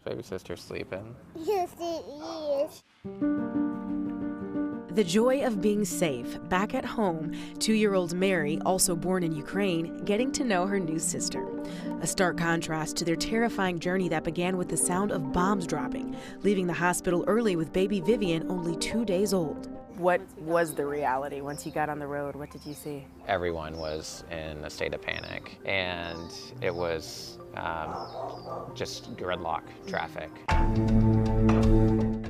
Baby sister's sleeping. Yes, it is. The joy of being safe back at home, 2-year-old Mary, also born in Ukraine, getting to know her new sister. A stark contrast to their terrifying journey that began with the sound of bombs dropping, leaving the hospital early with baby Vivian only 2 days old. What was the reality once you got on the road? What did you see? Everyone was in a state of panic, and it was just gridlock traffic.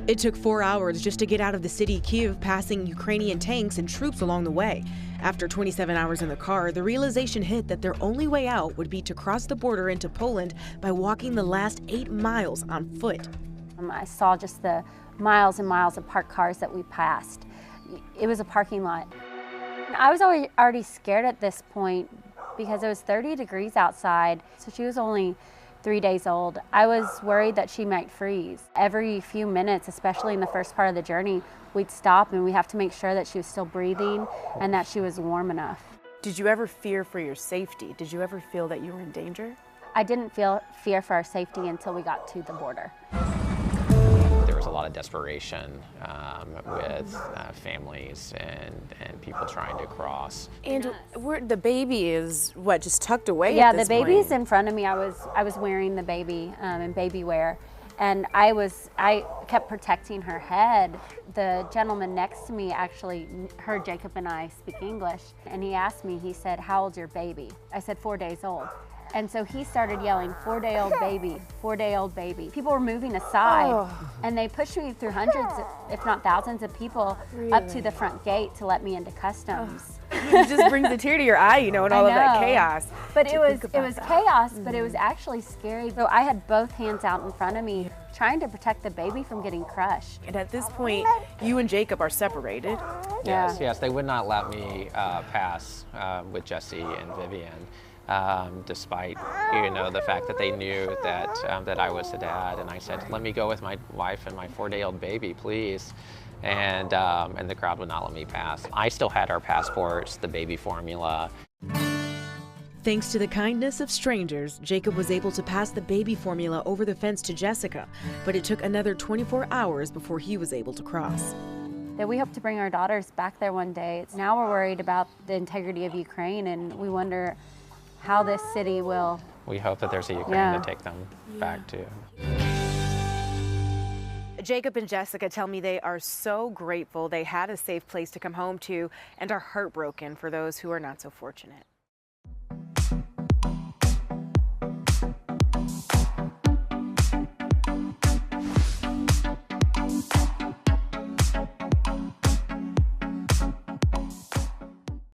It took 4 hours just to get out of the city Kyiv, passing Ukrainian tanks and troops along the way. After 27 hours in the car, the realization hit that their only way out would be to cross the border into Poland by walking the last 8 miles on foot. I saw just the miles and miles of parked cars that we passed. It was a parking lot. I was already scared at this point because it was 30 degrees outside, so she was only 3 days old. I was worried that she might freeze. Every few minutes, especially in the first part of the journey, we'd stop and we'd have to make sure that she was still breathing and that she was warm enough. Did you ever fear for your safety? Did you ever feel that you were in danger? I didn't feel fear for our safety until we got to the border. There was a lot of desperation with families and people trying to cross. And the baby is, what, just tucked away Yeah, at this the baby's point? in front of me. I was wearing the baby in baby wear, and I kept protecting her head. The gentleman next to me actually heard Jacob and I speak English, and he asked me, he said, "How old's your baby?" I said, 4 days old. And so he started yelling, 4-day-old baby, 4-day-old baby. People were moving aside, and they pushed me through hundreds, if not thousands of people up to the front gate to let me into customs. It just brings a tear to your eye, you know, and all of that chaos. But it was chaos, but it was actually scary. So I had both hands out in front of me, trying to protect the baby from getting crushed. And at this point, you and Jacob are separated. Yes, yes, they would not let me pass with Jesse and Vivian. Despite, you know, the fact that they knew that that I was the dad, and I said, "Let me go with my wife and my 4-day-old baby, please." And the crowd would not let me pass. I still had our passports, the baby formula. Thanks to the kindness of strangers, Jacob was able to pass the baby formula over the fence to Jessica, but it took another 24 hours before he was able to cross. That we hope to bring our daughters back there one day. Now we're worried about the integrity of Ukraine, and we wonder how this city will. We hope that there's a Ukraine to take them back to. Jacob and Jessica tell me they are so grateful they had a safe place to come home to and are heartbroken for those who are not so fortunate.